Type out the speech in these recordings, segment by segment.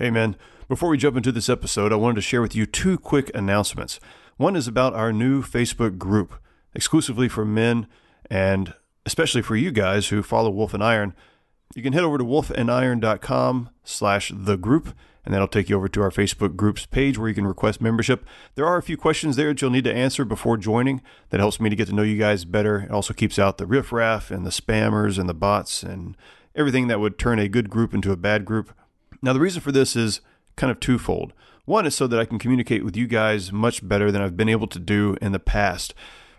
Hey man, before we jump into this episode, I wanted to share with you two quick announcements. One is about our new Facebook group, exclusively for men and especially for you guys who follow Wolf and Iron. You can head over to wolfandiron.com/thegroup, and that'll take you over to our Facebook groups page where you can request membership. There are a few questions there that you'll need to answer before joining. That helps me to get to know you guys better. It also keeps out the riffraff and the spammers and the bots and everything that would turn a good group into a bad group. Now, the reason for this is kind of twofold. One is so that I can communicate with you guys much better than I've been able to do in the past.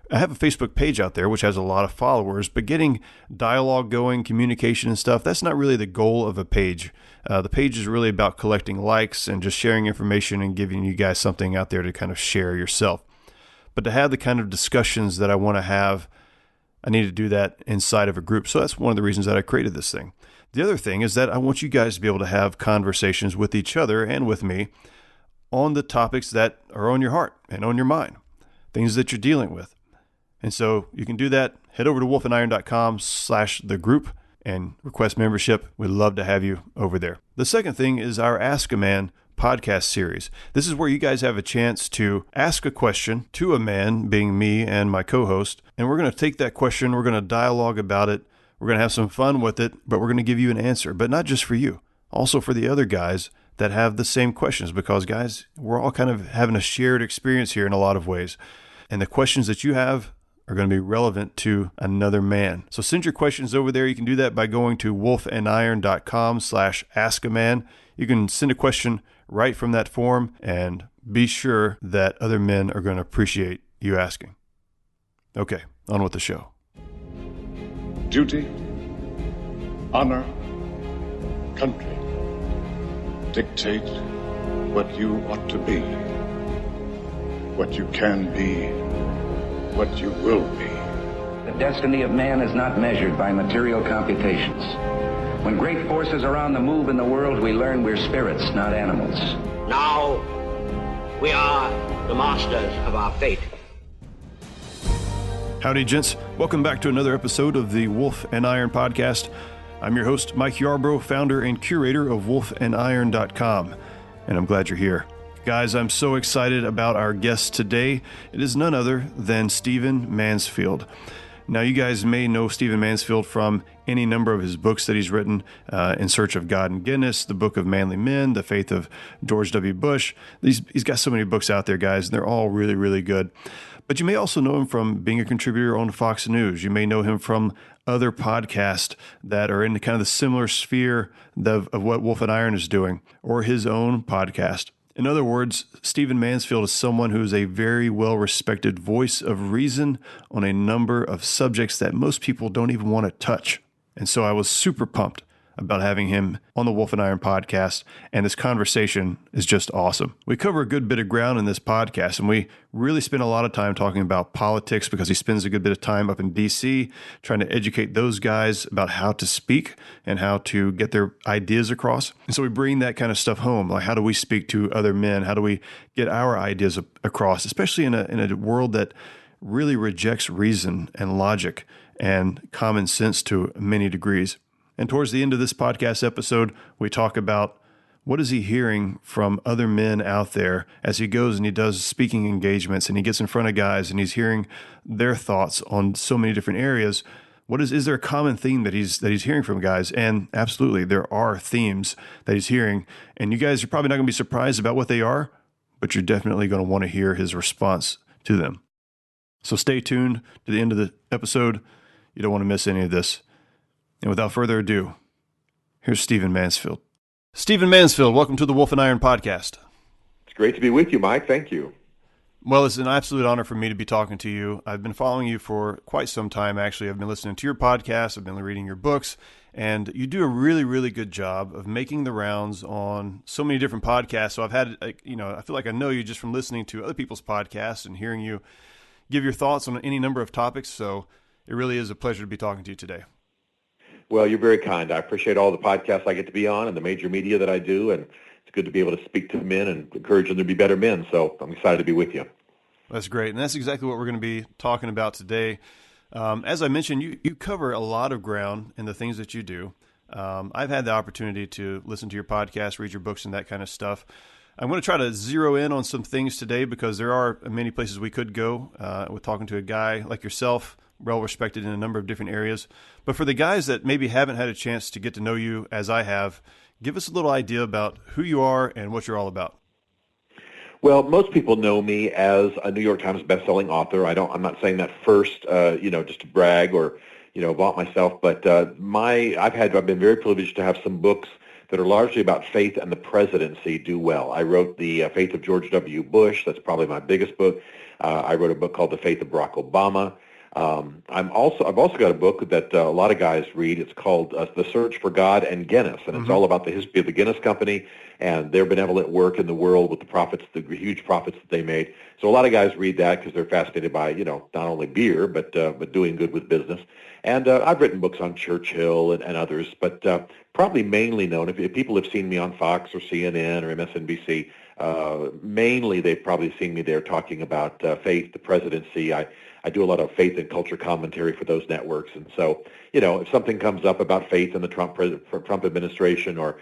I have a Facebook page out there which has a lot of followers, but getting dialogue going, communication and stuff, that's not really the goal of a page. The page is really about collecting likes and just sharing information and giving you guys something out there to kind of share yourself. But to have the kind of discussions that I want to have, I need to do that inside of a group. So that's one of the reasons that I created this thing. The other thing is that I want you guys to be able to have conversations with each other and with me on the topics that are on your heart and on your mind, things that you're dealing with. And so you can do that. Head over to wolfandiron.com/thegroup and request membership. We'd love to have you over there. The second thing is our Ask a Man podcast series. This is where you guys have a chance to ask a question to a man, being me and my co-host, and we're going to take that question, we're going to dialogue about it, we're going to have some fun with it, but we're going to give you an answer, but not just for you, also for the other guys that have the same questions, because guys, we're all kind of having a shared experience here in a lot of ways, and the questions that you have are going to be relevant to another man. So send your questions over there. You can do that by going to wolfandiron.com/askaman. You can send a question right from that form, and be sure that other men are going to appreciate you asking. Okay, on with the show. Duty, honor, country dictate what you ought to be, what you can be, what you will be. The destiny of man is not measured by material computations. When great forces are on the move in the world, we learn we're spirits, not animals. Now we are the masters of our fate. Howdy, gents. Welcome back to another episode of the Wolf and Iron podcast. I'm your host, Mike Yarbrough, founder and curator of wolfandiron.com, and I'm glad you're here. Guys, I'm so excited about our guest today. It is none other than Stephen Mansfield. Now, you guys may know Stephen Mansfield from any number of his books that he's written, In Search of God and Guinness, The Book of Manly Men, The Faith of George W. Bush. He's got so many books out there, guys, and they're all really, really good. But you may also know him from being a contributor on Fox News. You may know him from other podcasts that are in kind of the similar sphere of what Wolf and Iron is doing, or his own podcast. In other words, Stephen Mansfield is someone who is a very well-respected voice of reason on a number of subjects that most people don't even want to touch. And so I was super pumped about having him on the Wolf and Iron podcast, and this conversation is just awesome. We cover a good bit of ground in this podcast, and we really spend a lot of time talking about politics because he spends a good bit of time up in D.C. trying to educate those guys about how to speak and how to get their ideas across. And so we bring that kind of stuff home, like how do we speak to other men? How do we get our ideas across, especially in a world that really rejects reason and logic and common sense to many degrees. And towards the end of this podcast episode, we talk about what is he hearing from other men out there as he goes and he does speaking engagements and he gets in front of guys and he's hearing their thoughts on so many different areas. Is there a common theme that he's hearing from guys? And absolutely, there are themes that he's hearing. And you guys are probably not going to be surprised about what they are, but you're definitely going to want to hear his response to them. So stay tuned to the end of the episode. You don't want to miss any of this. And without further ado, here's Stephen Mansfield. Stephen Mansfield, welcome to the Wolf and Iron podcast. It's great to be with you, Mike. Thank you. Well, it's an absolute honor for me to be talking to you. I've been following you for quite some time, actually. I've been listening to your podcast. I've been reading your books. And you do a really, really good job of making the rounds on so many different podcasts. So I've had, I feel like I know you just from listening to other people's podcasts and hearing you give your thoughts on any number of topics. So it really is a pleasure to be talking to you today. Well, you're very kind. I appreciate all the podcasts I get to be on and the major media that I do, and it's good to be able to speak to men and encourage them to be better men, so I'm excited to be with you. That's great, and that's exactly what we're going to be talking about today. As I mentioned, you cover a lot of ground in the things that you do. I've had the opportunity to listen to your podcast, read your books, and that kind of stuff. I'm going to try to zero in on some things today because there are many places we could go with talking to a guy like yourself, well-respected in a number of different areas. But for the guys that maybe haven't had a chance to get to know you as I have, give us a little idea about who you are and what you're all about. Well, most people know me as a New York Times bestselling author. I'm not saying that first, just to brag or, vaunt myself, but I've been very privileged to have some books that are largely about faith and the presidency do well. I wrote The Faith of George W. Bush. That's probably my biggest book. I wrote a book called The Faith of Barack Obama. I've also got a book that a lot of guys read. It's called The Search for God and Guinness, and it's all about the history of the Guinness Company and their benevolent work in the world with the huge profits that they made. So a lot of guys read that because they're fascinated by, not only beer, but doing good with business. And I've written books on Churchill and others, but probably mainly known, if people have seen me on Fox or CNN or MSNBC, mainly they've probably seen me there talking about faith, the presidency. I do a lot of faith and culture commentary for those networks. And so, if something comes up about faith in the Trump administration or,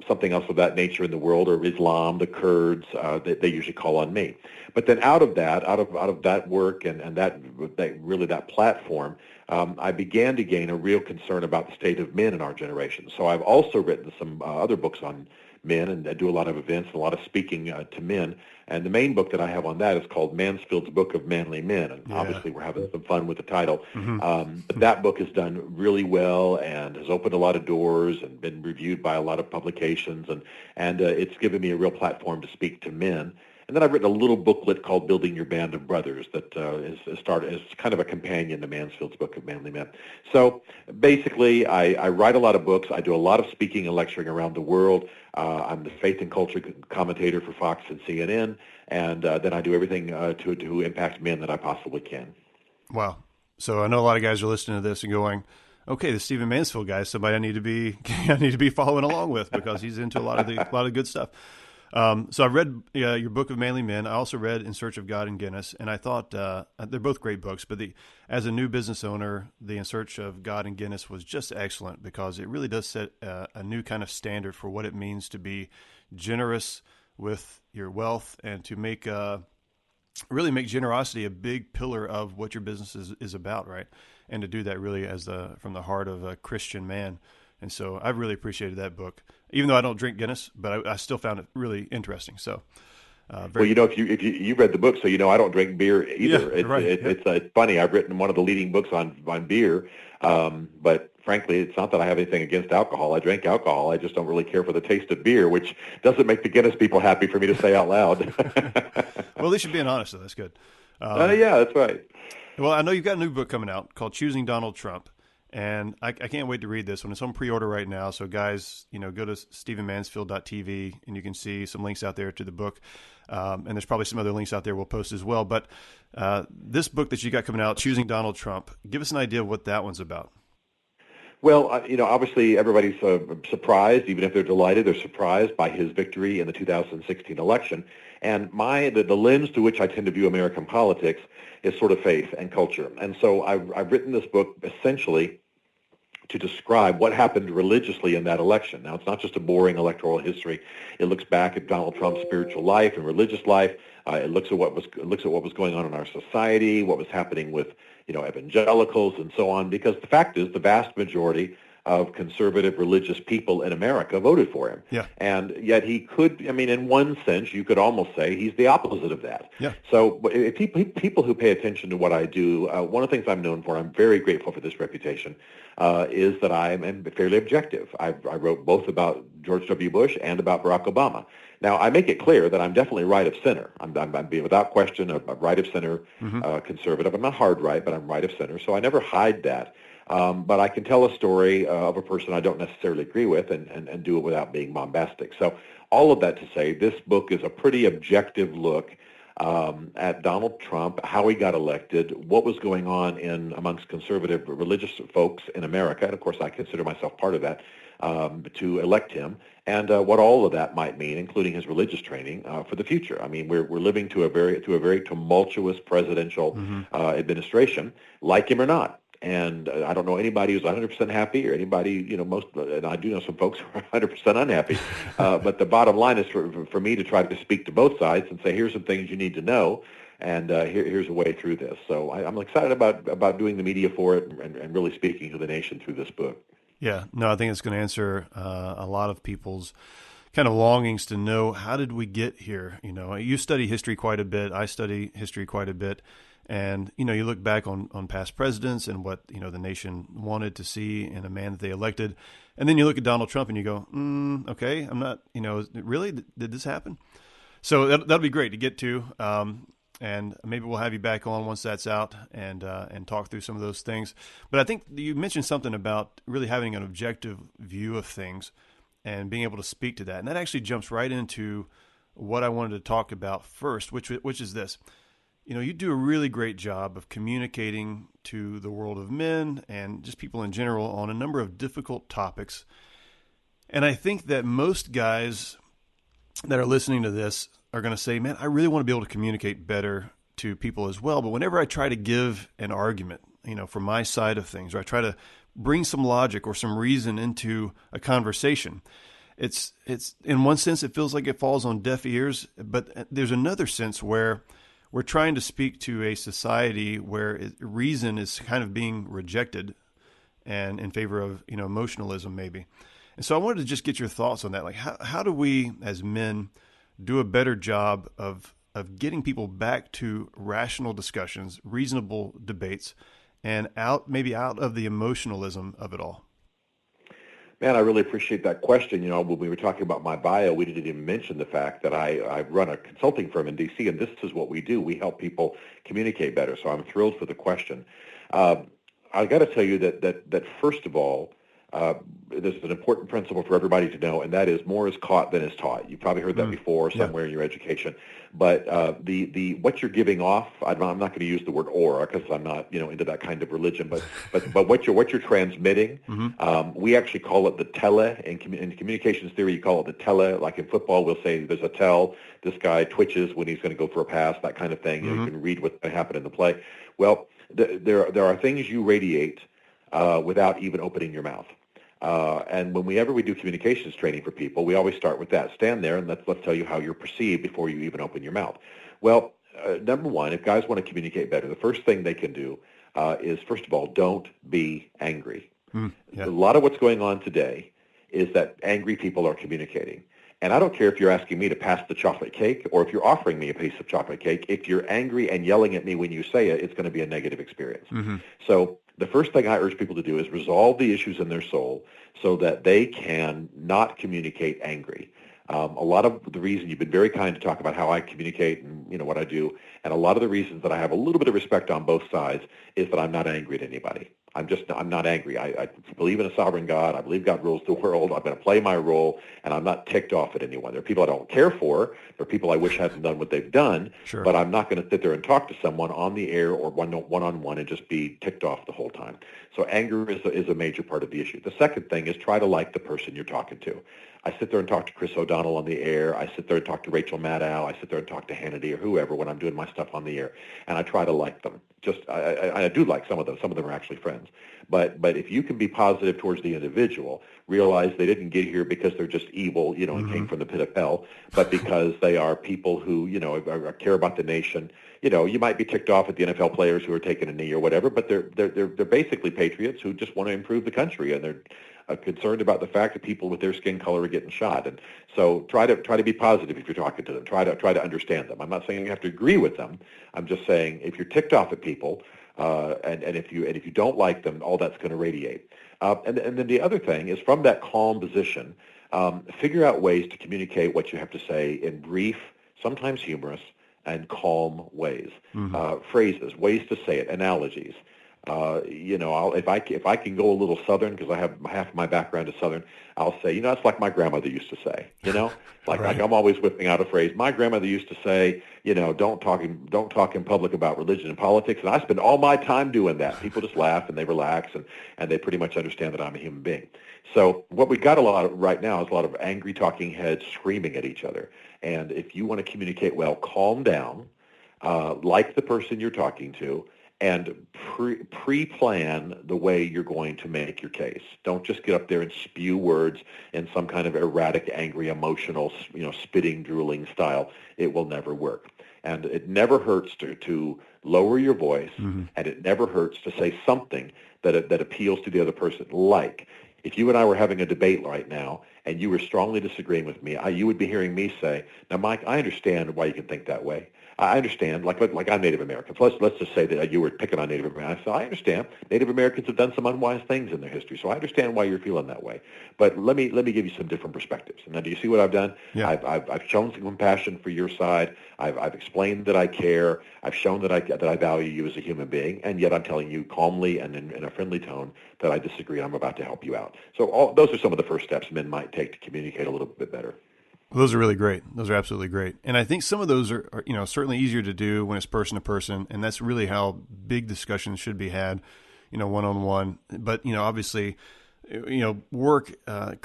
something else of that nature in the world, or Islam, the Kurds, they usually call on me. But then out of that work and that platform, I began to gain a real concern about the state of men in our generation. So I've also written some other books on men, and I do a lot of events and a lot of speaking to men. And the main book that I have on that is called Mansfield's Book of Manly Men. And obviously we're having some fun with the title. But that book has done really well and has opened a lot of doors and been reviewed by a lot of publications. And it's given me a real platform to speak to men. And then I've written a little booklet called Building Your Band of Brothers that is started as kind of a companion to Mansfield's Book of Manly Men. So basically, I write a lot of books. I do a lot of speaking and lecturing around the world. I'm the faith and culture commentator for Fox and CNN. And then I do everything to impact men that I possibly can. Wow. So I know a lot of guys are listening to this and going, okay, the Stephen Mansfield guy is somebody I need to be following along with because he's into a lot of good stuff. So I read your book of Manly Men. I also read In Search of God and Guinness, and I thought they're both great books. But as a new business owner, the In Search of God and Guinness was just excellent because it really does set a new kind of standard for what it means to be generous with your wealth and to really make generosity a big pillar of what your business is about, right? And to do that really from the heart of a Christian man. And so I've really appreciated that book, even though I don't drink Guinness, but I still found it really interesting. So, well, if you read the book, so I don't drink beer either. Yeah, It's funny. I've written one of the leading books on beer, but frankly, it's not that I have anything against alcohol. I drink alcohol. I just don't really care for the taste of beer, which doesn't make the Guinness people happy for me to say out loud. Well, at least you're being honest, so that's good. Yeah, that's right. Well, I know you've got a new book coming out called Choosing Donald Trump. And I can't wait to read this one. It's on pre-order right now. So guys, go to stephenmansfield.tv and you can see some links out there to the book. And there's probably some other links out there we'll post as well. But this book that you got coming out, Choosing Donald Trump, give us an idea of what that one's about. Well, obviously everybody's surprised, even if they're delighted, they're surprised by his victory in the 2016 election. And the lens through which I tend to view American politics is sort of faith and culture. And so I've written this book essentially to describe what happened religiously in that election. Now, it's not just a boring electoral history. It looks back at Donald Trump's spiritual life and religious life. It looks at what was going on in our society, what was happening with evangelicals and so on. Because the fact is, the vast majority of conservative religious people in America voted for him. Yeah. And yet he could, in one sense, you could almost say he's the opposite of that. Yeah. So if people who pay attention to what I do, one of the things I'm known for, I'm very grateful for this reputation, is that I'm fairly objective. I wrote both about George W. Bush and about Barack Obama. Now, I make it clear that I'm definitely right of center. I'm without question a right of center conservative. I'm not hard right, but I'm right of center. So I never hide that. But I can tell a story of a person I don't necessarily agree with and do it without being bombastic. So all of that to say, this book is a pretty objective look at Donald Trump, how he got elected, what was going on amongst conservative religious folks in America, and of course I consider myself part of that, to elect him, and what all of that might mean, including his religious training for the future. We're living to a very tumultuous presidential administration, like him or not. And I don't know anybody who's 100% happy or anybody, and I do know some folks who are 100% unhappy. But the bottom line is for me to try to speak to both sides and say, here's some things you need to know, and here's a way through this. So I'm excited about doing the media for it and really speaking to the nation through this book. Yeah, no, I think it's going to answer a lot of people's kind of longings to know, how did we get here? You study history quite a bit. I study history quite a bit. And, you look back on past presidents and what, the nation wanted to see in a man that they elected. And then you look at Donald Trump and you go, okay, I'm not, really, did this happen? So that'll be great to get to. And maybe we'll have you back on once that's out and talk through some of those things. But I think you mentioned something about really having an objective view of things and being able to speak to that. And that actually jumps right into what I wanted to talk about first, which is this. You do a really great job of communicating to the world of men and just people in general on a number of difficult topics. And I think that most guys that are listening to this are going to say, man, I really want to be able to communicate better to people as well. But whenever I try to give an argument, from my side of things, or I try to bring some logic or some reason into a conversation, it's in one sense, it feels like it falls on deaf ears. But there's another sense where we're trying to speak to a society where reason is kind of being rejected and in favor of, emotionalism maybe. And so I wanted to just get your thoughts on that. Like, how do we as men do a better job of getting people back to rational discussions, reasonable debates, and out of the emotionalism of it all? Man, I really appreciate that question. When we were talking about my bio, we didn't even mention the fact that I run a consulting firm in D.C., and this is what we do. We help people communicate better, so I'm thrilled for the question. I got to tell you that first of all, there's an important principle for everybody to know, and that is more is caught than is taught. You've probably heard that before somewhere in your education. But the what you're giving off, I'm not going to use the word aura because I'm not into that kind of religion. But what you're transmitting, we actually call it the tele. In communications theory, you call it the tele. Like in football, we'll say there's a tell. This guy twitches when he's going to go for a pass, that kind of thing. You can read what's going to happen in the play. Well, there are things you radiate without even opening your mouth. And whenever we do communications training for people, we always start with that. Stand there and let's tell you how you're perceived before you even open your mouth. Well, number one, if guys want to communicate better, the first thing they can do is, first of all, don't be angry. A lot of what's going on today is that angry people are communicating. And I don't care if you're asking me to pass the chocolate cake or if you're offering me a piece of chocolate cake. If you're angry and yelling at me when you say it, it's going to be a negative experience. So the first thing I urge people to do is resolve the issues in their soul so that they can not communicate angry. A lot of the reason you've been very kind to talk about how I communicate and what I do, and a lot of the reasons that I have a little bit of respect on both sides is that I'm not angry at anybody. I'm not angry. I believe in a sovereign God. I believe God rules the world. I'm going to play my role, and I'm not ticked off at anyone. There are people I don't care for. There are people I wish hadn't done what they've done. Sure. But I'm not going to sit there and talk to someone on the air or one-on-one and just be ticked off the whole time. So anger is a major part of the issue. The second thing is try to like the person you're talking to. I sit there and talk to Chris O'Donnell on the air. I sit there and talk to Rachel Maddow. I sit there and talk to Hannity or whoever when I'm doing my stuff on the air, and I try to like them. I do like some of them. Some of them are actually friends. But if you can be positive towards the individual, realize they didn't get here because they're just evil, and came from the pit of hell, but because they are people who, care about the nation. You might be ticked off at the NFL players who are taking a knee or whatever, but they're basically patriots who just want to improve the country, and they're concerned about the fact that people with their skin color are getting shot. And so try to be positive if you're talking to them. Try to understand them. I'm not saying you have to agree with them. I'm just saying if you're ticked off at people, and if you don't like them, all that's going to radiate. And then the other thing is, from that calm position, figure out ways to communicate what you have to say in brief, sometimes humorous, and calm ways. Phrases, ways to say it, analogies. If I can go a little Southern, because I have half of my background is Southern, I'll say, it's like my grandmother used to say, like I'm always whipping out a phrase. My grandmother used to say, don't talk in public about religion and politics. And I spend all my time doing that. People just laugh and they relax and they pretty much understand that I'm a human being. So what we got a lot of right now is a lot of angry talking heads screaming at each other. And if you want to communicate well, calm down, like the person you're talking to, and pre-plan the way you're going to make your case. Don't just get up there and spew words in some kind of erratic, angry, emotional, spitting, drooling style. It will never work. And it never hurts to lower your voice, and it never hurts to say something that appeals to the other person. Like, if you and I were having a debate right now, and you were strongly disagreeing with me, you would be hearing me say, "Now, Mike, I understand why you can think that way. I understand, like I'm Native American. So let's just say that you were picking on Native Americans. So I understand Native Americans have done some unwise things in their history. So I understand why you're feeling that way. But let me give you some different perspectives. And now, do you see what I've done? Yeah. I've shown some compassion for your side. I've explained that I care. I've shown that I value you as a human being. And yet I'm telling you calmly and in a friendly tone that I disagree. I'm about to help you out. So those are some of the first steps men might take to communicate a little bit better. Well, those are really great. Those are absolutely great. And I think some of those are certainly easier to do when it's person to person. And that's really how big discussions should be had, one-on-one. But, obviously, work, I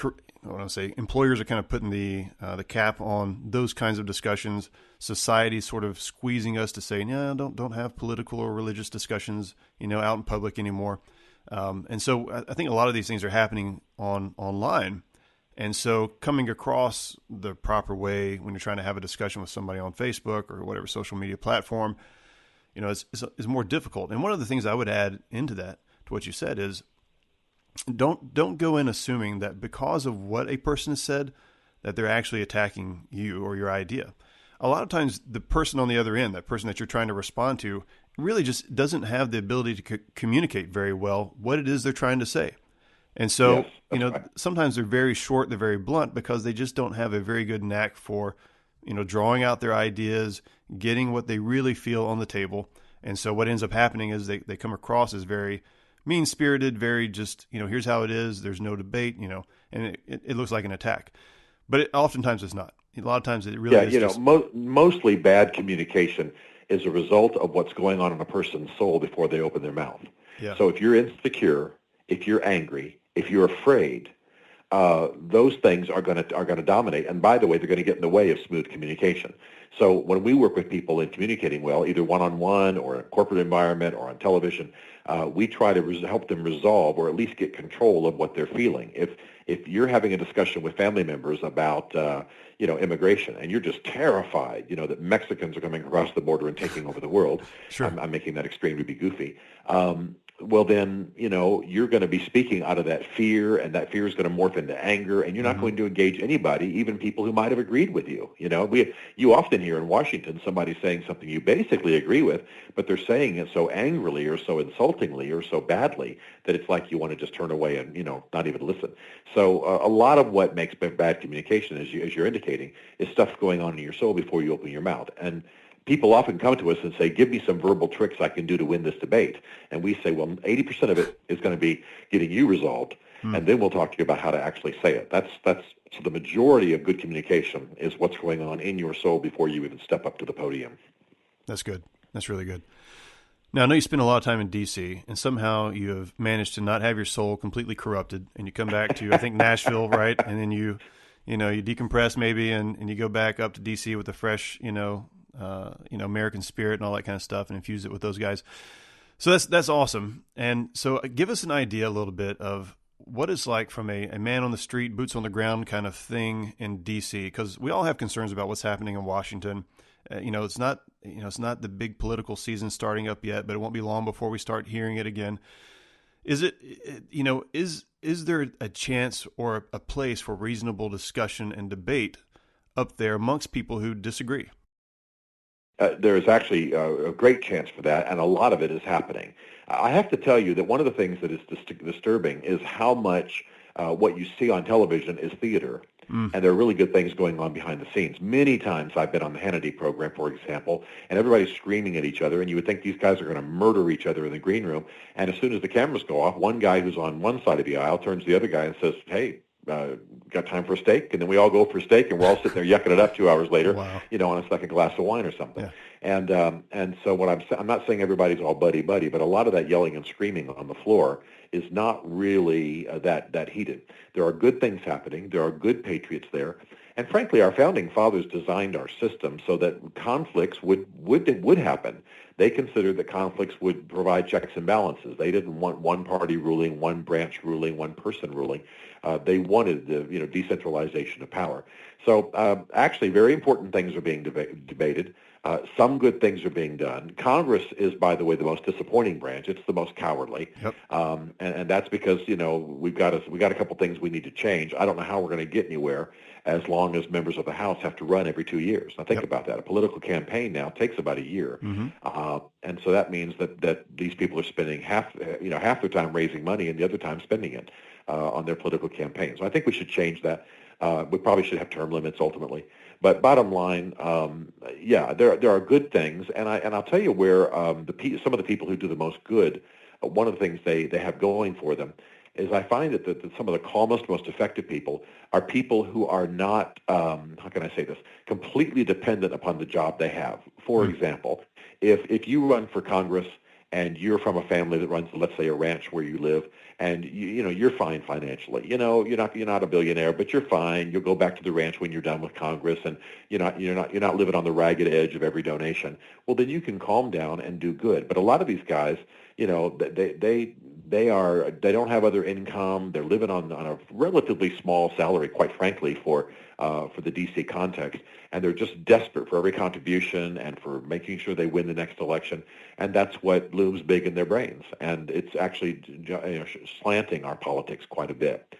want to say employers are kind of putting the cap on those kinds of discussions. Society's sort of squeezing us to say, no, don't have political or religious discussions, out in public anymore. And so I think a lot of these things are happening online. And so coming across the proper way when you're trying to have a discussion with somebody on Facebook or whatever social media platform, is more difficult. And one of the things I would add into that, to what you said, is don't go in assuming that because of what a person has said, that they're actually attacking you or your idea. A lot of times the person on the other end, that person that you're trying to respond to, really just doesn't have the ability to communicate very well what it is they're trying to say. And so, yes, right. Sometimes they're very short, they're very blunt because they just don't have a very good knack for, drawing out their ideas, getting what they really feel on the table. And so what ends up happening is they come across as very mean-spirited, very just, here's how it is, there's no debate, and it looks like an attack. But oftentimes it's not. A lot of times it really is mostly bad communication is a result of what's going on in a person's soul before they open their mouth. Yeah. So if you're insecure, if you're angry, if you're afraid, those things are going to dominate. And by the way, they're going to get in the way of smooth communication. So when we work with people in communicating well, either one-on-one or in a corporate environment or on television, we try to help them resolve or at least get control of what they're feeling. If you're having a discussion with family members about immigration and you're just terrified, that Mexicans are coming across the border and taking over the world, sure. I'm making that extreme to be goofy. Well, then, you're going to be speaking out of that fear, and that fear is going to morph into anger, and you're not going to engage anybody, even people who might have agreed with you. You often hear in Washington somebody saying something you basically agree with, but they're saying it so angrily or so insultingly or so badly that it's like you want to just turn away and, not even listen. So a lot of what makes bad communication, as you're indicating, is stuff going on in your soul before you open your mouth. And people often come to us and say, give me some verbal tricks I can do to win this debate. And we say, well, 80% of it is going to be getting you resolved, and then we'll talk to you about how to actually say it. That's so the majority of good communication is what's going on in your soul before you even step up to the podium. That's good. That's really good. Now, I know you spend a lot of time in D.C., and somehow you have managed to not have your soul completely corrupted, and you come back to, I think, Nashville, right? And then you decompress maybe, and you go back up to D.C. with a fresh, American spirit and all that kind of stuff, and infuse it with those guys. So that's awesome. And so give us an idea a little bit of what it's like from a man on the street, boots on the ground kind of thing in D.C., because we all have concerns about what's happening in Washington. It's not the big political season starting up yet, but it won't be long before we start hearing it again. Is there a chance or a place for reasonable discussion and debate up there amongst people who disagree? There is actually a great chance for that, and a lot of it is happening. I have to tell you that one of the things that is disturbing is how much what you see on television is theater, and there are really good things going on behind the scenes. Many times I've been on the Hannity program, for example, and everybody's screaming at each other, and you would think these guys are going to murder each other in the green room, and as soon as the cameras go off, one guy who's on one side of the aisle turns to the other guy and says, hey, got time for a steak? And then we all go for a steak, and we're all sitting there yucking it up 2 hours later, wow. On a second glass of wine or something. Yeah. And so what I'm not saying everybody's all buddy-buddy, but a lot of that yelling and screaming on the floor is not really that heated. There are good things happening. There are good patriots there. And frankly, our founding fathers designed our system so that conflicts would happen. they considered that conflicts would provide checks and balances. They didn't want one party ruling, one branch ruling, one person ruling. They wanted the decentralization of power. So actually, very important things are being debated. Some good things are being done. Congress is, by the way, the most disappointing branch. It's the most cowardly, Yep. and that's because we've got a couple things we need to change. I don't know how we're going to get anywhere as long as members of the House have to run every 2 years. Now think about that. A political campaign now takes about a year, and so that means that these people are spending half their time raising money and the other time spending it on their political campaigns. So I think we should change that. We probably should have term limits ultimately. But bottom line, there are good things, and I'll tell you where some of the people who do the most good, one of the things they have going for them is I find that some of the calmest, most effective people are people who are not, how can I say this, completely dependent upon the job they have. For example, if you run for Congress and you're from a family that runs, let's say, a ranch where you live, and you're fine financially. You're not a billionaire, but you're fine. You'll go back to the ranch when you're done with Congress, and you're not living on the ragged edge of every donation. Well, then you can calm down and do good. But a lot of these guys, they don't have other income. They're living on a relatively small salary, quite frankly, for the D.C. context, and they're just desperate for every contribution and for making sure they win the next election, and that's what looms big in their brains, and it's actually slanting our politics quite a bit.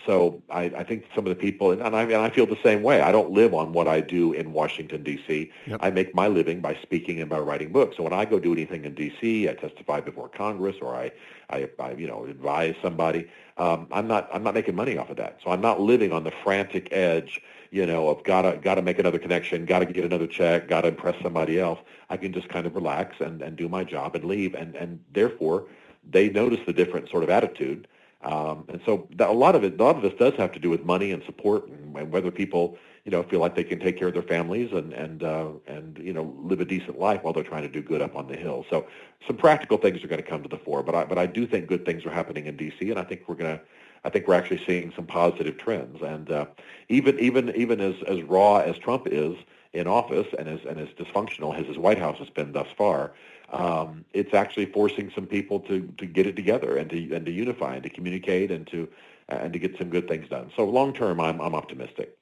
So I think some of the people, and I feel the same way. I don't live on what I do in Washington, D.C. Yep. I make my living by speaking and by writing books. So when I go do anything in D.C., I testify before Congress, or I advise somebody. I'm not making money off of that. So I'm not living on the frantic edge, of gotta make another connection, gotta get another check, gotta impress somebody else. I can just kind of relax and do my job and leave, and therefore they notice the different sort of attitude. And so a lot of this does have to do with money and support, and whether people feel like they can take care of their families and live a decent life while they're trying to do good up on the Hill. So some practical things are going to come to the fore, but I do think good things are happening in D.C. and I think we're actually seeing some positive trends. And even as raw as Trump is in office and as dysfunctional as his White House has been thus far, it's actually forcing some people to get it together and to unify and to communicate and to get some good things done. So long term, I'm optimistic.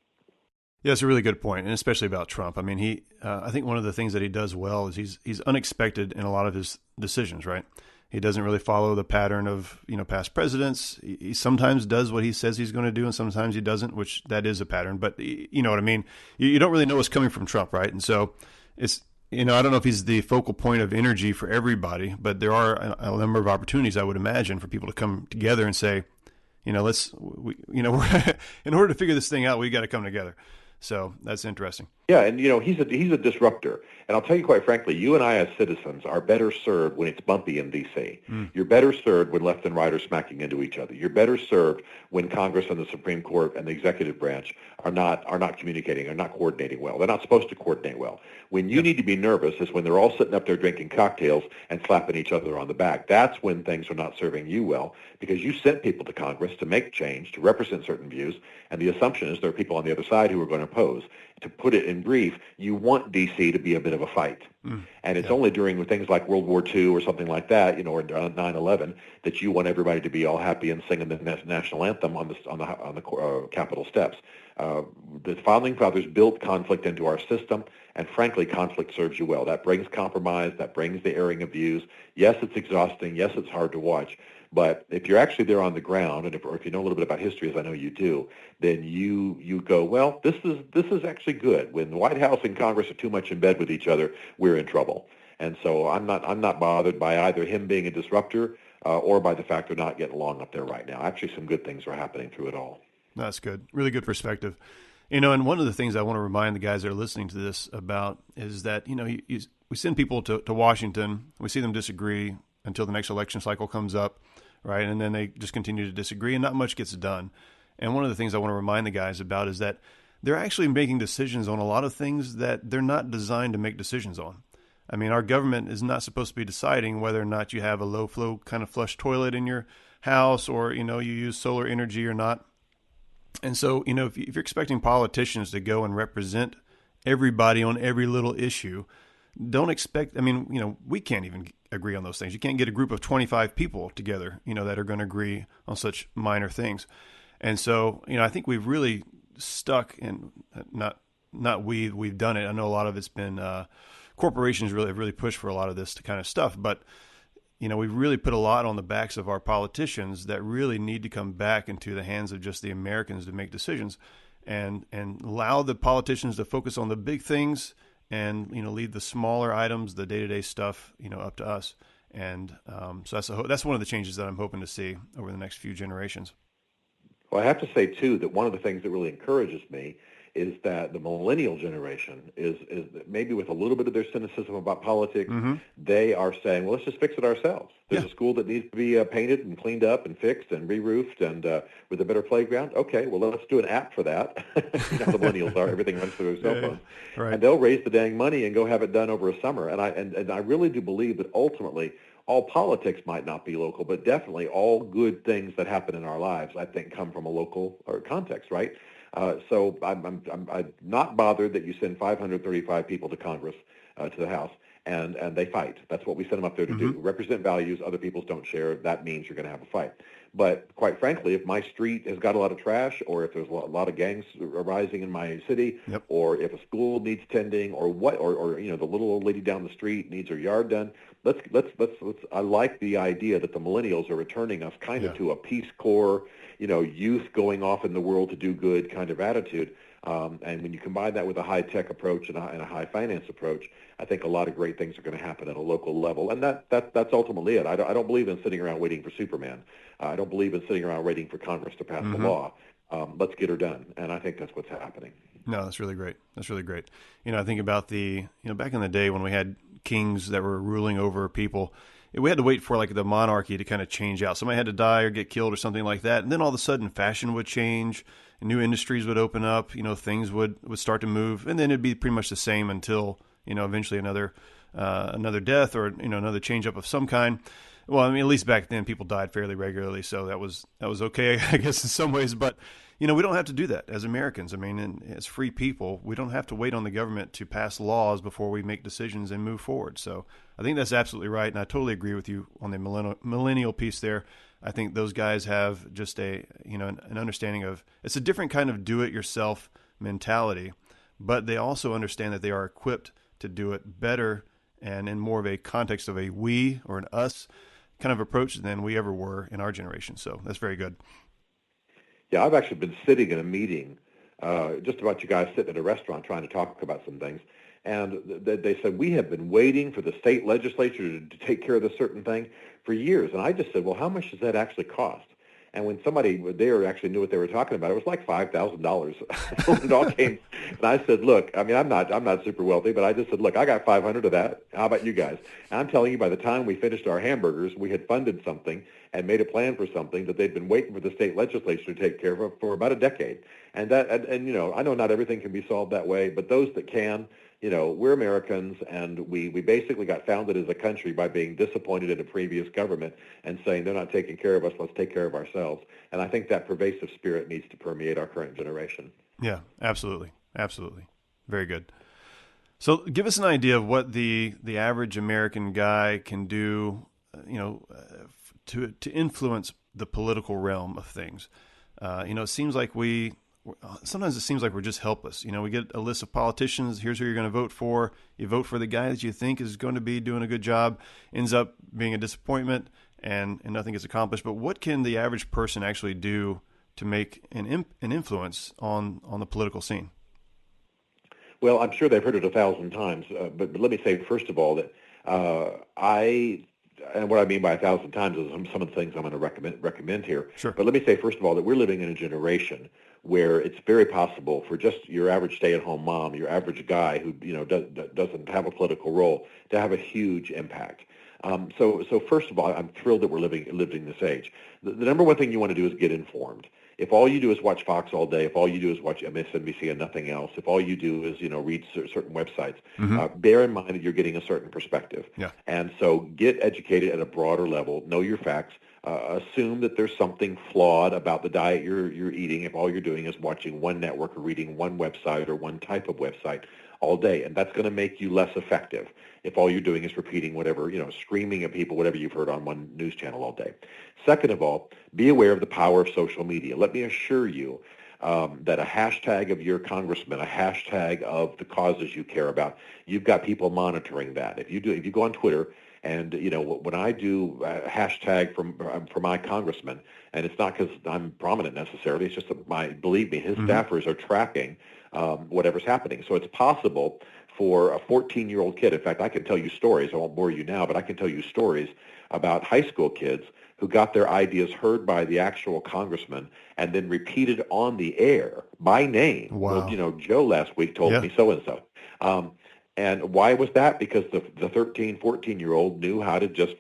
Yeah, it's a really good point, and especially about Trump. I mean, I think one of the things that he does well is he's unexpected in a lot of his decisions, right? He doesn't really follow the pattern of past presidents. He sometimes does what he says he's going to do, and sometimes he doesn't, which that is a pattern. But you know what I mean? You don't really know what's coming from Trump, right? And so it's I don't know if he's the focal point of energy for everybody, but there are a number of opportunities, I would imagine, for people to come together and say, in order to figure this thing out, we got to come together. So that's interesting. Yeah, and he's a disruptor, and I'll tell you quite frankly, you and I as citizens are better served when it's bumpy in D.C. You're better served when left and right are smacking into each other. You're better served when Congress and the Supreme Court and the executive branch are not communicating, are not coordinating well. They're not supposed to coordinate well. When you need to be nervous is when they're all sitting up there drinking cocktails and slapping each other on the back. That's when things are not serving you well, because you sent people to Congress to make change, to represent certain views, and the assumption is there are people on the other side who are going to oppose. To put it in brief, you want D.C. to be a bit of a fight. And it's only during things like World War II or something like that, or 9/11, that you want everybody to be all happy and singing the national anthem on the Capitol steps. The Founding Fathers built conflict into our system, and frankly, conflict serves you well. That brings compromise. That brings the airing of views. Yes, it's exhausting. Yes, it's hard to watch. But if you're actually there on the ground, and if you know a little bit about history, as I know you do, then you go, well, this is actually good. When the White House and Congress are too much in bed with each other, we're in trouble. And so I'm not bothered by either him being a disruptor or by the fact they're not getting along up there right now. Actually, some good things are happening through it all. That's good. Really good perspective. And one of the things I want to remind the guys that are listening to this about is that, we send people to Washington, we see them disagree until the next election cycle comes up, right? And then they just continue to disagree and not much gets done. And one of the things I want to remind the guys about is that they're actually making decisions on a lot of things that they're not designed to make decisions on. I mean, our government is not supposed to be deciding whether or not you have a low flow kind of flush toilet in your house or, you use solar energy or not. And so, if you're expecting politicians to go and represent everybody on every little issue, don't expect, I mean, we can't even agree on those things. You can't get a group of 25 people together, that are going to agree on such minor things. And so, I think we've really stuck in, we've done it. I know a lot of it's been, corporations have really pushed for a lot of this kind of stuff, but we've really put a lot on the backs of our politicians that really need to come back into the hands of just the Americans to make decisions, and allow the politicians to focus on the big things and, leave the smaller items, the day-to-day stuff, up to us. And so that's one of the changes that I'm hoping to see over the next few generations. Well, I have to say, too, that one of the things that really encourages me is that the millennial generation is maybe with a little bit of their cynicism about politics, they are saying, well, let's just fix it ourselves. There's a school that needs to be painted and cleaned up and fixed and re-roofed and with a better playground. Okay, well, let's do an app for that. The millennials are. Everything runs through their cell phone. Right. And they'll raise the dang money and go have it done over a summer. And I really do believe that ultimately all politics might not be local, but definitely all good things that happen in our lives, I think, come from a local or context, right? So I'm not bothered that you send 535 people to Congress, to the House, and they fight. That's what we send them up there to do. Represent values other people's don't share. That means you're going to have a fight. But quite frankly, if my street has got a lot of trash, or if there's a lot of gangs arising in my city, or if a school needs tending, or the little old lady down the street needs her yard done, let's. I like the idea that the millennials are returning us kind of to a Peace Corps, youth going off in the world to do good kind of attitude. And when you combine that with a high-tech approach and a high-finance approach, I think a lot of great things are going to happen at a local level. And that's ultimately it. I don't believe in sitting around waiting for Superman. I don't believe in sitting around waiting for Congress to pass the law. Let's get her done. And I think that's what's happening. No, that's really great. That's really great. I think about back in the day when we had kings that were ruling over people, we had to wait for like the monarchy to kind of change out. Somebody had to die or get killed or something like that. And then all of a sudden fashion would change, new industries would open up, things would start to move. And then it'd be pretty much the same until, eventually another death or, another change up of some kind. Well, I mean, at least back then people died fairly regularly. So that was okay, I guess, in some ways. But, we don't have to do that as Americans. I mean, and as free people, we don't have to wait on the government to pass laws before we make decisions and move forward. So I think that's absolutely right. And I totally agree with you on the millennial piece there. I think those guys have just an understanding of, it's a different kind of do-it-yourself mentality, but they also understand that they are equipped to do it better and in more of a context of a we or an us kind of approach than we ever were in our generation. So that's very good. Yeah, I've actually been sitting in a meeting, just about you guys sitting at a restaurant trying to talk about some things, and they said, we have been waiting for the state legislature to take care of this certain thing for years. And I just said, well, how much does that actually cost? And when somebody there actually knew what they were talking about, it was like $5,000 when it all came. And I said, look, I mean, I'm not super wealthy, but I just said, look, I got 500 of that. How about you guys? And I'm telling you, by the time we finished our hamburgers, we had funded something and made a plan for something that they'd been waiting for the state legislature to take care of for about a decade. And I know not everything can be solved that way, but those that can, we're Americans, and we basically got founded as a country by being disappointed in a previous government and saying they're not taking care of us, let's take care of ourselves. And I think that pervasive spirit needs to permeate our current generation. Yeah, absolutely. Absolutely. Very good. So give us an idea of what the average American guy can do, to influence the political realm of things. It seems like sometimes it seems like we're just helpless. We get a list of politicians. Here's who you're going to vote for. You vote for the guy that you think is going to be doing a good job, ends up being a disappointment, and nothing gets accomplished. But what can the average person actually do to make an influence on the political scene? Well, I'm sure they've heard it 1,000 times, but let me say, first of all, that and what I mean by 1,000 times is some of the things I'm going to recommend here. Sure. But let me say, first of all, that we're living in a generation where it's very possible for just your average stay-at-home mom, your average guy who doesn't have a political role, to have a huge impact. So first of all, I'm thrilled that we're living this age. The number one thing you want to do is get informed. If all you do is watch Fox all day, if all you do is watch MSNBC and nothing else, if all you do is read certain websites, bear in mind that you're getting a certain perspective. Yeah. And so get educated at a broader level, know your facts, assume that there's something flawed about the diet you're eating if all you're doing is watching one network or reading one website or one type of website all day. And that's going to make you less effective if all you're doing is repeating whatever, screaming at people, whatever you've heard on one news channel all day. Second of all, be aware of the power of social media. Let me assure you that a hashtag of your congressman, a hashtag of the causes you care about, you've got people monitoring that. If you go on Twitter, and when I do a hashtag for my congressman, and it's not because I'm prominent necessarily, it's just that believe me, his staffers are tracking whatever's happening. So it's possible for a 14-year-old kid. In fact, I can tell you stories. I won't bore you now, but I can tell you stories about high school kids who got their ideas heard by the actual congressman and then repeated on the air by name. Wow. Well, Joe last week told me so-and-so. And why was that? Because the 13, 14-year-old knew how to just,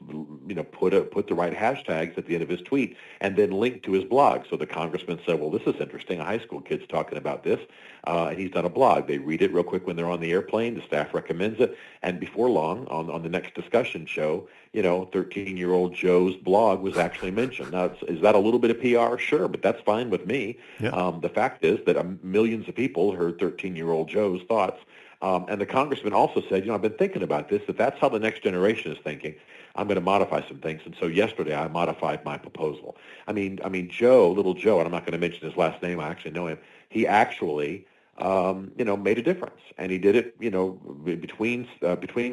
put the right hashtags at the end of his tweet and then link to his blog. So the congressman said, well, this is interesting. A high school kid's talking about this, and he's done a blog. They read it real quick when they're on the airplane. The staff recommends it. And before long, on the next discussion show, 13-year-old Joe's blog was actually mentioned. Now, is that a little bit of PR? Sure, but that's fine with me. Yeah. The fact is that millions of people heard 13-year-old Joe's thoughts. And the congressman also said, I've been thinking about this. If that's how the next generation is thinking, I'm going to modify some things. And so yesterday I modified my proposal. I mean, little Joe, and I'm not going to mention his last name. I actually know him. He actually, made a difference, and he did it, between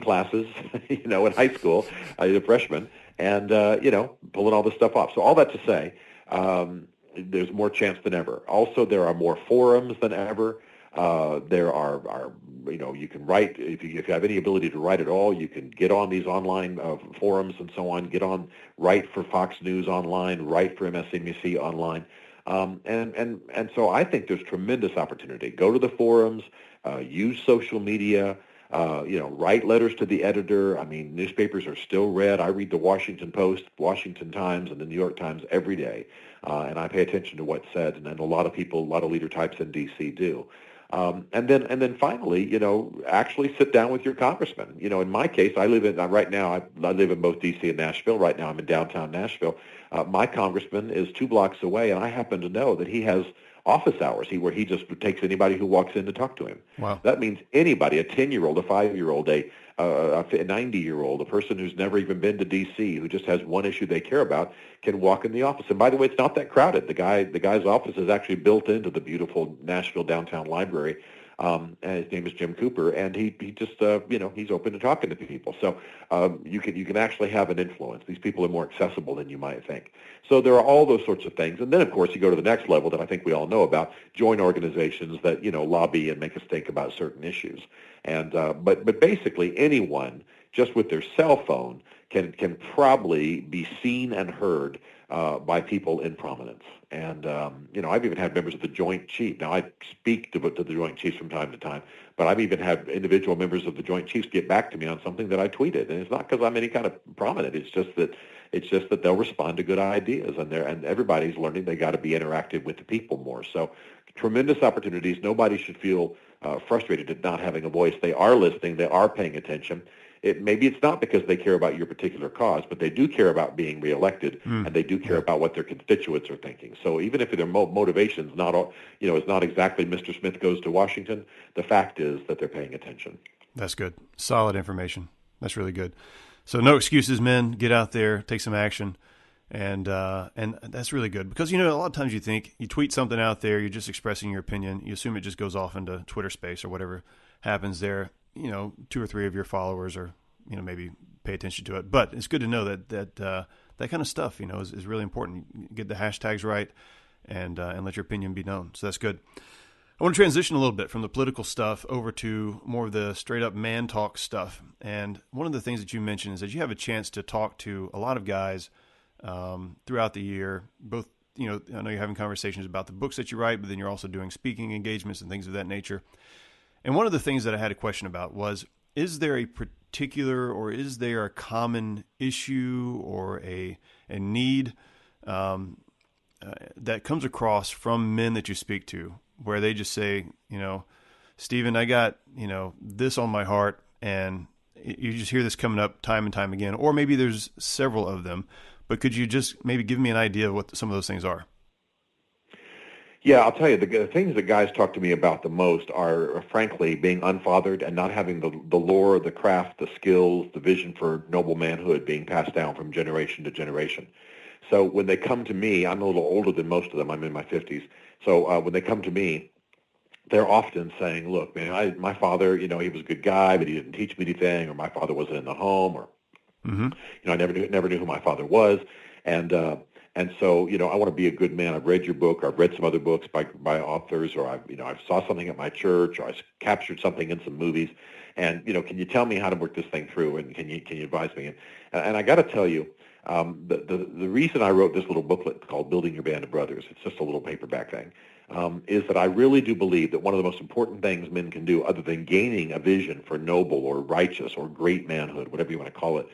classes, in high school, a freshman, and pulling all this stuff off. So all that to say, there's more chance than ever. Also, there are more forums than ever. There are you can write, if you have any ability to write at all, you can get on these online forums and so on, write for Fox News online, write for MSNBC online. And so I think there's tremendous opportunity. Go to the forums, use social media, write letters to the editor. I mean, newspapers are still read. I read the Washington Post, Washington Times, and the New York Times every day. And I pay attention to what's said, and a lot of people, a lot of leader types in D.C. do. And then finally, actually sit down with your congressman. In my case, I live in both D.C. and Nashville. Right now I'm in downtown Nashville. My congressman is 2 blocks away, and I happen to know that he has office hours where he just takes anybody who walks in to talk to him. Wow. That means anybody, a 10-year-old, a 5-year-old, a 90-year-old, a person who's never even been to D.C., who just has one issue they care about, can walk in the office. And by the way, it's not that crowded. The guy's office is actually built into the beautiful Nashville downtown library. And his name is Jim Cooper, and he just he's open to talking to people. So you can actually have an influence. These people are more accessible than you might think. So there are all those sorts of things. And then of course you go to the next level that I think we all know about: join organizations that lobby and make us think about certain issues. And but basically anyone just with their cell phone can probably be seen and heard by people in prominence. And, I've even had members of the Joint Chiefs. Now, I speak to the Joint Chiefs from time to time, but I've even had individual members of the Joint Chiefs get back to me on something that I tweeted. And it's not because I'm any kind of prominent. It's just that they'll respond to good ideas, and everybody's learning they got to be interactive with the people more. So tremendous opportunities. Nobody should feel frustrated at not having a voice. They are listening. They are paying attention. Maybe it's not because they care about your particular cause, but they do care about being reelected, and they do care about what their constituents are thinking. So even if their motivation's is not exactly Mr. Smith goes to Washington, the fact is that they're paying attention. That's good. Solid information. That's really good. So no excuses, men. Get out there, take some action, and that's really good, because a lot of times you think you tweet something out there, you're just expressing your opinion, you assume it just goes off into Twitter space or whatever happens there. 2 or 3 of your followers or, maybe pay attention to it. But it's good to know that kind of stuff, is really important. Get the hashtags right and let your opinion be known. So that's good. I want to transition a little bit from the political stuff over to more of the straight up man talk stuff. And one of the things that you mentioned is that you have a chance to talk to a lot of guys throughout the year, both, I know you're having conversations about the books that you write, but then you're also doing speaking engagements and things of that nature. And one of the things that I had a question about was, is there a particular, or is there a common issue or a need that comes across from men that you speak to, where they just say, Stephen, I got, this on my heart, and you just hear this coming up time and time again, or maybe there's several of them, but could you just maybe give me an idea of what some of those things are? Yeah, I'll tell you, the things that guys talk to me about the most are, frankly, being unfathered and not having the lore, the craft, the skills, the vision for noble manhood being passed down from generation to generation. So when they come to me, I'm a little older than most of them. I'm in my 50s. So when they come to me, they're often saying, look, man, my father, he was a good guy, but he didn't teach me anything, or my father wasn't in the home, or, I never knew who my father was. And so, I want to be a good man. I've read your book, or I've read some other books by authors, or I saw something at my church, or I captured something in some movies. And, can you tell me how to work this thing through? And can you advise me? And I got to tell you, the reason I wrote this little booklet called Building Your Band of Brothers, it's just a little paperback thing, is that I really do believe that one of the most important things men can do, other than gaining a vision for noble or righteous or great manhood, whatever you want to call it,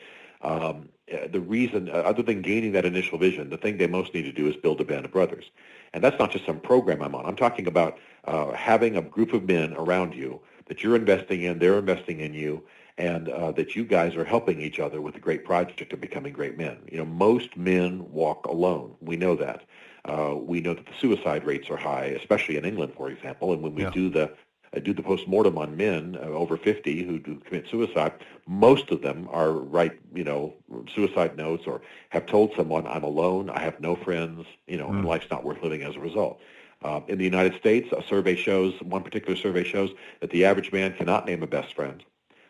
the reason, other than gaining that initial vision, the thing they most need to do is build a band of brothers. And that's not just some program I'm on. I'm talking about having a group of men around you that you're investing in, they're investing in you, and that you guys are helping each other with the great project of becoming great men. Most men walk alone. We know that. We know that the suicide rates are high, especially in England, for example. And when we do the postmortem on men over 50 who do commit suicide, most of them are write suicide notes or have told someone, I'm alone, I have no friends, and life's not worth living as a result. In the United States, one particular survey shows that the average man cannot name a best friend.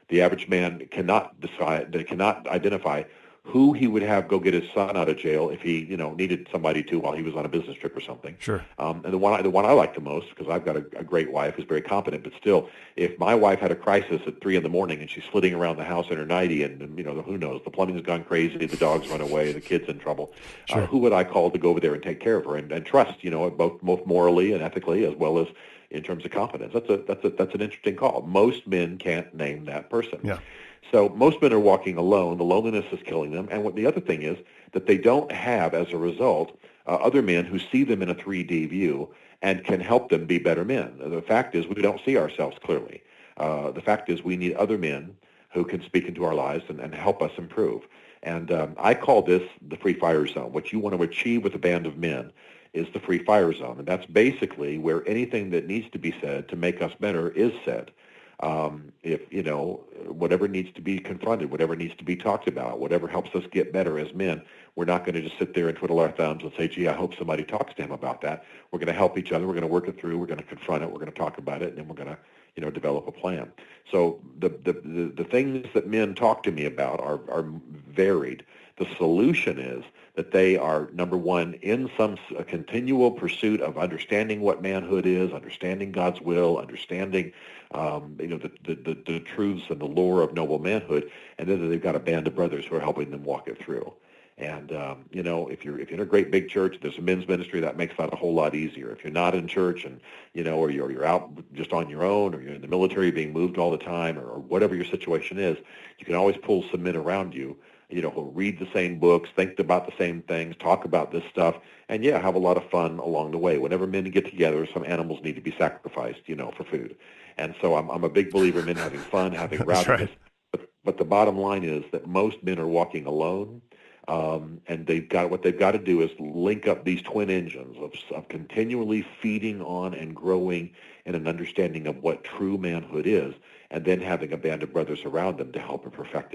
The average man cannot identify who he would have go get his son out of jail if he, needed somebody to while he was on a business trip or something. Sure. And the one I like the most, because I've got a great wife who's very competent, but still, if my wife had a crisis at 3 a.m. and she's flitting around the house in her nightie, and who knows, the plumbing's gone crazy, the dog's run away, the kid's in trouble, who would I call to go over there and take care of her and trust, both morally and ethically, as well as in terms of competence? That's an interesting call. Most men can't name that person. Yeah. So most men are walking alone. The loneliness is killing them. And the other thing is that they don't have, as a result, other men who see them in a 3D view and can help them be better men. The fact is we don't see ourselves clearly. The fact is we need other men who can speak into our lives and help us improve. And I call this the free fire zone. What you want to achieve with a band of men is the free fire zone. And that's basically where anything that needs to be said to make us better is said. Whatever needs to be confronted, whatever needs to be talked about, whatever helps us get better as men, we're not going to just sit there and twiddle our thumbs and say, gee, I hope somebody talks to him about that. We're going to help each other. We're going to work it through. We're going to confront it. We're going to talk about it, and then we're going to, develop a plan. So the things that men talk to me about are varied. The solution is that they are, number one, in some continual pursuit of understanding what manhood is, understanding God's will, understanding the truths and the lore of noble manhood, and then they've got a band of brothers who are helping them walk it through. And if you're in a great big church, there's a men's ministry, that makes that a whole lot easier. If you're not in church and or you're out just on your own, or you're in the military being moved all the time, or whatever your situation is, you can always pull some men around you, who read the same books, think about the same things, talk about this stuff, and have a lot of fun along the way. Whenever men get together, some animals need to be sacrificed, for food. And so I'm a big believer in men having fun, having rowdiness. Right. But the bottom line is that most men are walking alone, and what they've got to do is link up these twin engines of continually feeding on and growing in an understanding of what true manhood is, and then having a band of brothers around them to help them perfect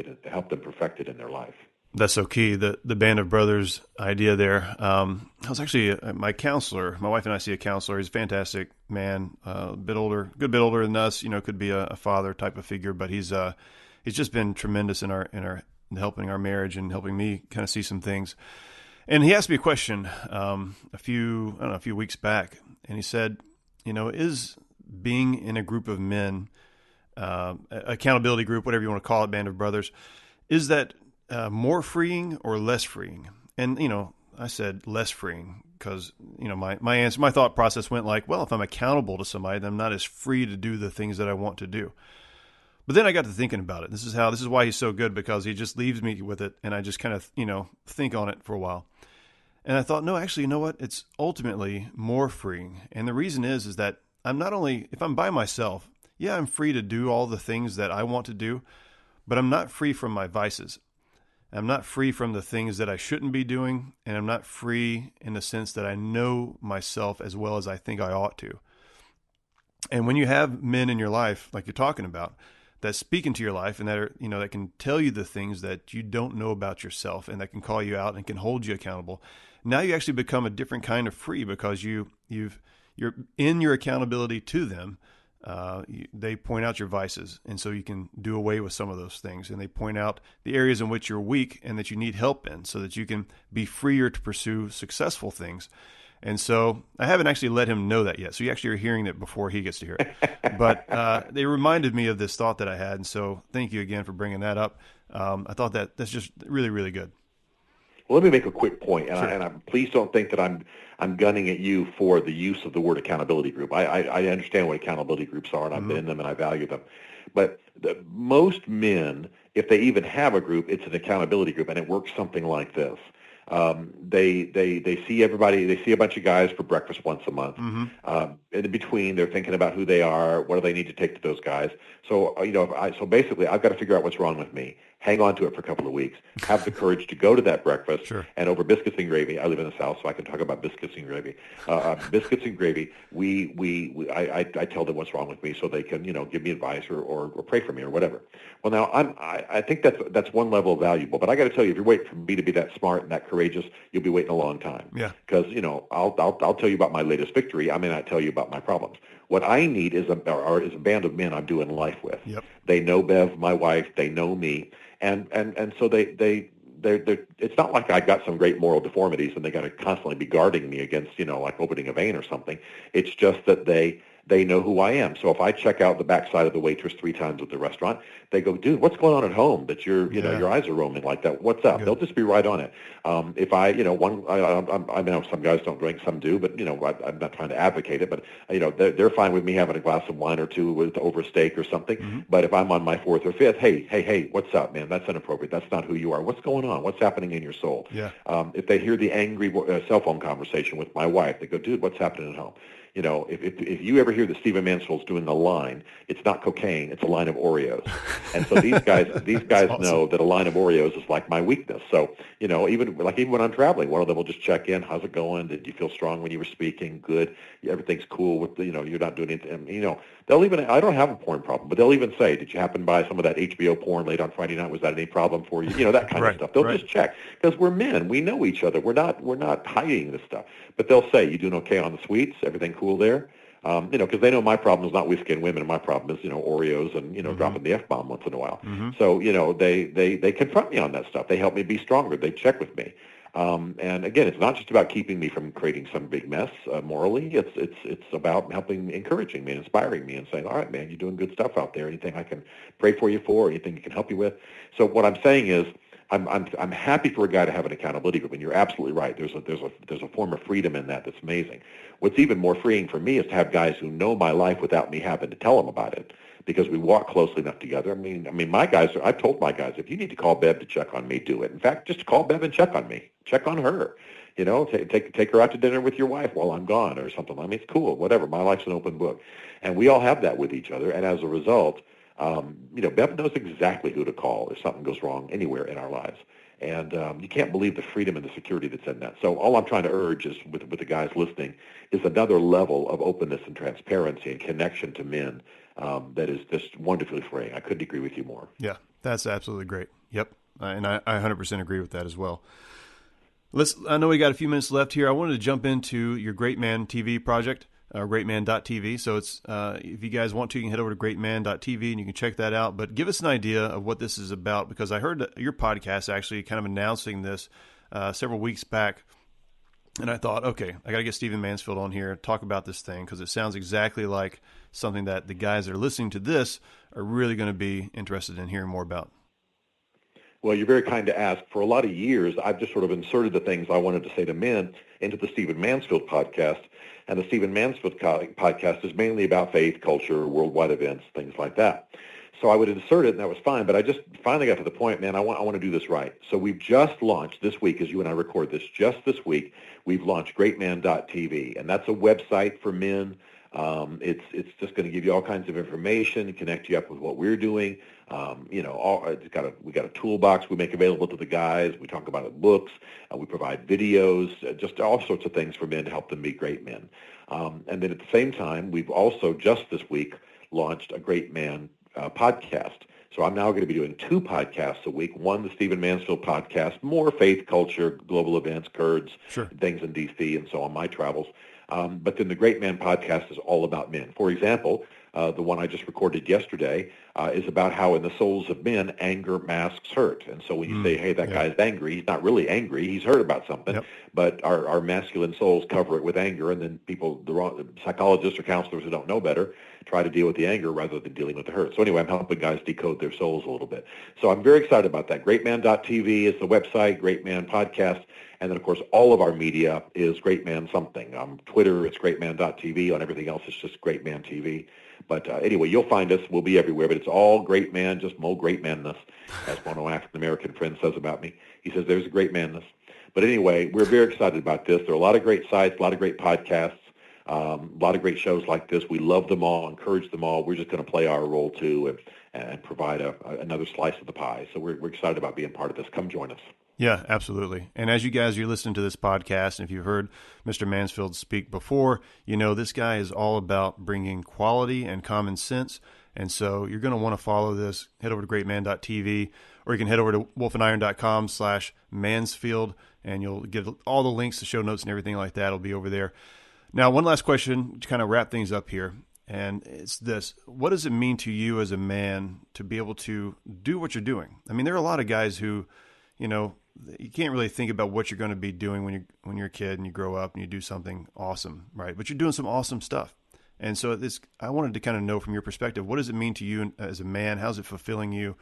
it in their life. That's so key, the band of brothers idea there. I was actually my counselor. My wife and I see a counselor. He's a fantastic man, a good bit older than us. Could be a father type of figure, but he's just been tremendous in helping our marriage and helping me kind of see some things. And he asked me a question a few weeks back, and he said, is being in a group of men, accountability group, whatever you want to call it, band of brothers, is that more freeing or less freeing? And, I said less freeing because, my answer, my thought process went like, well, if I'm accountable to somebody, then I'm not as free to do the things that I want to do. But then I got to thinking about it. This is why he's so good, because he just leaves me with it. And I just kind of, think on it for a while. And I thought, no, actually, you know what? It's ultimately more freeing. And the reason is that I'm not only, if I'm by myself, I'm free to do all the things that I want to do, but I'm not free from my vices. I'm not free from the things that I shouldn't be doing, and I'm not free in the sense that I know myself as well as I think I ought to. And when you have men in your life, like you're talking about, that speak into your life and that are, that can tell you the things that you don't know about yourself and that can call you out and can hold you accountable, now you actually become a different kind of free because you're in your accountability to them. They point out your vices, and so you can do away with some of those things. And they point out the areas in which you're weak and that you need help in so that you can be freer to pursue successful things. And so I haven't actually let him know that yet. So you actually are hearing it before he gets to hear it. But they reminded me of this thought that I had. And so thank you again for bringing that up. I thought that's just really, really good. Well, let me make a quick point, and, Sure. please don't think that I'm gunning at you for the use of the word accountability group. I understand what accountability groups are, and I've been in them, and I value them. But most men, if they even have a group, it's an accountability group, and it works something like this. They see everybody. They see a bunch of guys for breakfast once a month. In between, they're thinking about who they are. What do they need to take to those guys? So so basically, I've got to figure out what's wrong with me. Hang on to it for a couple of weeks. Have the courage to go to that breakfast. Sure. And over biscuits and gravy. I live in the South, so I can talk about biscuits and gravy. Biscuits and gravy. I tell them what's wrong with me, so they can give me advice or pray for me or whatever. Well, now I think that's one level of valuable. But I got to tell you, if you're waiting for me to be that smart and that courageous, you'll be waiting a long time. Yeah. Because I'll tell you about my latest victory. I may not tell you about my problems. What I need is a band of men I'm doing life with. Yep. They know Bev, my wife. They know me, and so they're it's not like I got some great moral deformities and they got to constantly be guarding me against like opening a vein or something. It's just that they know who I am. So if I check out the backside of the waitress 3 times at the restaurant, they go, dude, what's going on at home that your eyes are roaming like that? What's up? Good. They'll just be right on it. If I know some guys don't drink, some do, but I'm not trying to advocate it, but they're fine with me having a glass of wine or two with over steak or something. Mm-hmm. But if I'm on my 4th or 5th, hey, what's up, man? That's inappropriate. That's not who you are. What's going on? What's happening in your soul? Yeah. If they hear the angry cell phone conversation with my wife, they go, dude, what's happening at home? If you ever hear that Stephen Mansfield's doing a line, it's not cocaine, it's a line of Oreos. And so these guys awesome. Know that a line of Oreos is like my weakness. So, even when I'm traveling, one of them will just check in. How's it going? Did you feel strong when you were speaking? Good. Everything's cool with you're not doing anything. They'll even, I don't have a porn problem, but they'll even say, did you happen to buy some of that HBO porn late on Friday night? Was that any problem for you? That kind of stuff. They'll just check because we're men. We know each other. We're not hiding this stuff. But they'll say, you doing okay on the sweets? Everything cool there? Because they know my problem is not whiskey and women, and my problem is, Oreos and, mm-hmm. dropping the F-bomb once in a while. Mm-hmm. So, they confront me on that stuff. They help me be stronger. They check with me. And again, it's not just about keeping me from creating some big mess morally. It's about encouraging me, and inspiring me, and saying, all right, man, you're doing good stuff out there. Anything I can pray for you for, anything you can help you with. So what I'm saying is, I'm happy for a guy to have an accountability group, and you're absolutely right. There's a form of freedom in that that's amazing. What's even more freeing for me is to have guys who know my life without me having to tell them about it, because we walk closely enough together. I mean, my guys. I've told my guys, if you need to call Bev to check on me, do it. In fact, just call Bev and check on me. Check on her. Take her out to dinner with your wife while I'm gone or something. I mean, it's cool. Whatever. My life's an open book, and we all have that with each other. And as a result, Bev knows exactly who to call if something goes wrong anywhere in our lives. And you can't believe the freedom and the security that's in that. So all I'm trying to urge is, with the guys listening, is another level of openness and transparency and connection to men that is just wonderfully freeing. I couldn't agree with you more. Yeah, that's absolutely great. Yep, and I 100% agree with that as well. I know we got a few minutes left here. I wanted to jump into your Great Man TV project. Greatman.tv. So it's if you guys want to, you can head over to greatman.tv and you can check that out. But give us an idea of what this is about, because I heard your podcast actually kind of announcing this several weeks back, and I thought, okay, I got to get Stephen Mansfield on here, talk about this thing, because it sounds exactly like something that the guys that are listening to this are really going to be interested in hearing more about. Well, you're very kind to ask. For a lot of years, I've just sort of inserted the things I wanted to say to men into the Stephen Mansfield podcast. And the Stephen Mansfield podcast is mainly about faith, culture, worldwide events, things like that. So I would insert it, and that was fine. But I just finally got to the point, man, I want to do this right. So we've just launched this week, as you and I record this, just this week, we've launched greatman.tv. And that's a website for men It's just going to give you all kinds of information, connect you up with what we're doing. We got a toolbox we make available to the guys. We talk about it, books. We provide videos, just all sorts of things for men to help them be great men. And then at the same time, we've also just this week launched a Great Man podcast. So I'm now going to be doing 2 podcasts a week. One, the Stephen Mansfield podcast, more faith, culture, global events, Kurds, things in D.C. and so on, my travels. But then the Great Man podcast is all about men. For example, the one I just recorded yesterday is about how in the souls of men, anger masks hurt. And so when you say, hey, that guy's angry, he's not really angry. He's hurt about something. But our masculine souls cover it with anger. And then people, the wrong psychologists or counselors who don't know better, try to deal with the anger rather than dealing with the hurt. So anyway, I'm helping guys decode their souls a little bit. So I'm very excited about that. Greatman.tv is the website, Great Man Podcast. And then, of course, all of our media is Great Man something. On Twitter, it's greatman.tv. On everything else, it's just Great Man TV. But anyway, you'll find us. We'll be everywhere. But it's all Great Man, just more great manness, as one of my African-American friends says about me. He says, there's a great manness. But anyway, we're very excited about this. There are a lot of great sites, a lot of great podcasts, a lot of great shows like this. We love them all, encourage them all. We're just going to play our role, too, and provide another slice of the pie. So we're excited about being part of this. Come join us. Yeah, absolutely. And as you're listening to this podcast, and if you've heard Mr. Mansfield speak before, you know this guy is all about bringing quality and common sense. And so you're going to want to follow this. Head over to greatman.tv, or you can head over to wolfandiron.com/Mansfield, and you'll get all the links, the show notes, and everything like that will be over there. Now, one last question to kind of wrap things up here, and it's this. What does it mean to you as a man to be able to do what you're doing? I mean, there are a lot of guys who, you can't really think about what you're going to be doing when you're a kid and you grow up and you do something awesome, right? But you're doing some awesome stuff. And so I wanted to kind of know from your perspective, what does it mean to you as a man? How's it fulfilling you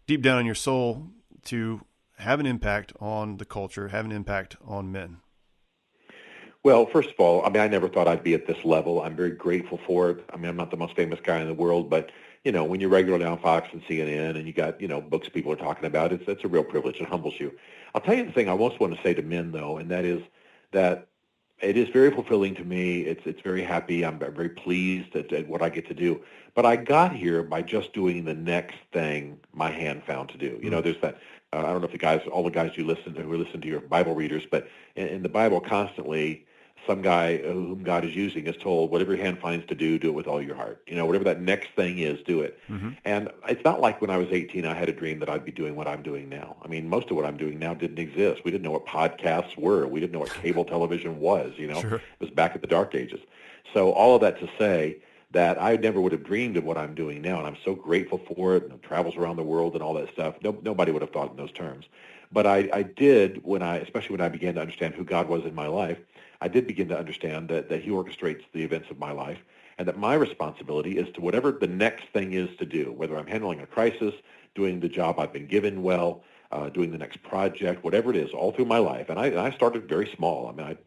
deep down in your soul to have an impact on the culture, have an impact on men? Well, first of all, I mean, I never thought I'd be at this level. I'm very grateful for it. I mean, I'm not the most famous guy in the world, but when you're regularly on Fox and CNN and you got, books people are talking about, it's a real privilege. It humbles you. I'll tell you the thing I most want to say to men, though, and that is that it is very fulfilling to me. It's very happy. I'm very pleased at what I get to do. But I got here by just doing the next thing my hand found to do. There's that, I don't know if all the guys who listen to your Bible readers, but in the Bible constantly, some guy whom God is using is told, whatever your hand finds to do it with all your heart. Whatever that next thing is, do it. Mm-hmm. And it's not like when I was 18, I had a dream that I'd be doing what I'm doing now. I mean, most of what I'm doing now didn't exist. We didn't know what podcasts were. We didn't know what cable television was, Sure. It was back at the dark ages. So all of that to say that I never would have dreamed of what I'm doing now, and I'm so grateful for it, and travels around the world and all that stuff. Nobody would have thought in those terms. But I did, especially when I began to understand who God was in my life, I did begin to understand that he orchestrates the events of my life, and that my responsibility is to whatever the next thing is to do, whether I'm handling a crisis, doing the job I've been given well, doing the next project, whatever it is, all through my life. And I started very small. I mean,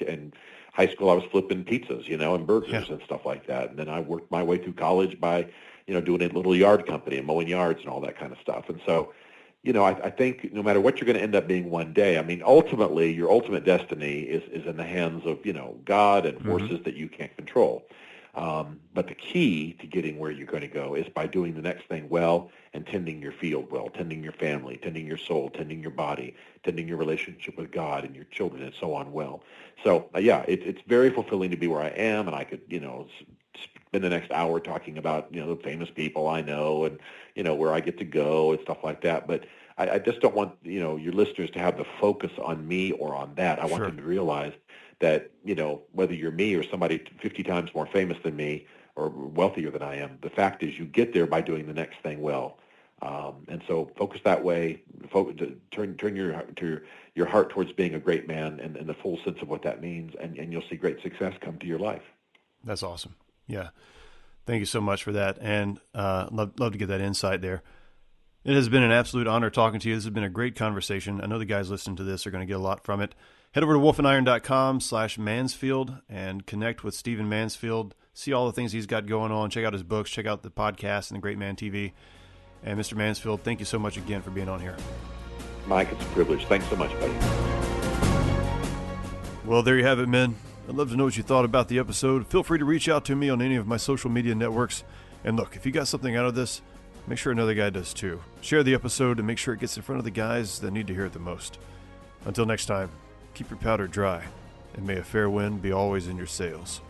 in high school I was flipping pizzas, and burgers and stuff like that. And then I worked my way through college by, doing a little yard company and mowing yards and all that kind of stuff. And so, I think no matter what you're going to end up being one day, I mean, ultimately, your ultimate destiny is in the hands of, God and forces that you can't control. But the key to getting where you're going to go is by doing the next thing well and tending your field well, tending your family, tending your soul, tending your body, tending your relationship with God and your children and so on well. So, it's very fulfilling to be where I am, and I could, spend the next hour talking about, the famous people I know and, where I get to go and stuff like that. But I just don't want, your listeners to have the focus on me or on that. I want them to realize that, whether you're me or somebody 50 times more famous than me or wealthier than I am, the fact is you get there by doing the next thing well. And so focus that way, turn your heart towards being a great man and the full sense of what that means, and you'll see great success come to your life. That's awesome. Yeah. Thank you so much for that. And love to get that insight there. It has been an absolute honor talking to you. This has been a great conversation. I know the guys listening to this are going to get a lot from it. Head over to wolfandiron.com/Mansfield and connect with Stephen Mansfield. See all the things he's got going on. Check out his books. Check out the podcast and the Great Man TV. And Mr. Mansfield, thank you so much again for being on here. Mike, it's a privilege. Thanks so much, buddy. Well, there you have it, men. I'd love to know what you thought about the episode. Feel free to reach out to me on any of my social media networks. And look, if you got something out of this, make sure another guy does too. Share the episode and make sure it gets in front of the guys that need to hear it the most. Until next time, keep your powder dry, and may a fair wind be always in your sails.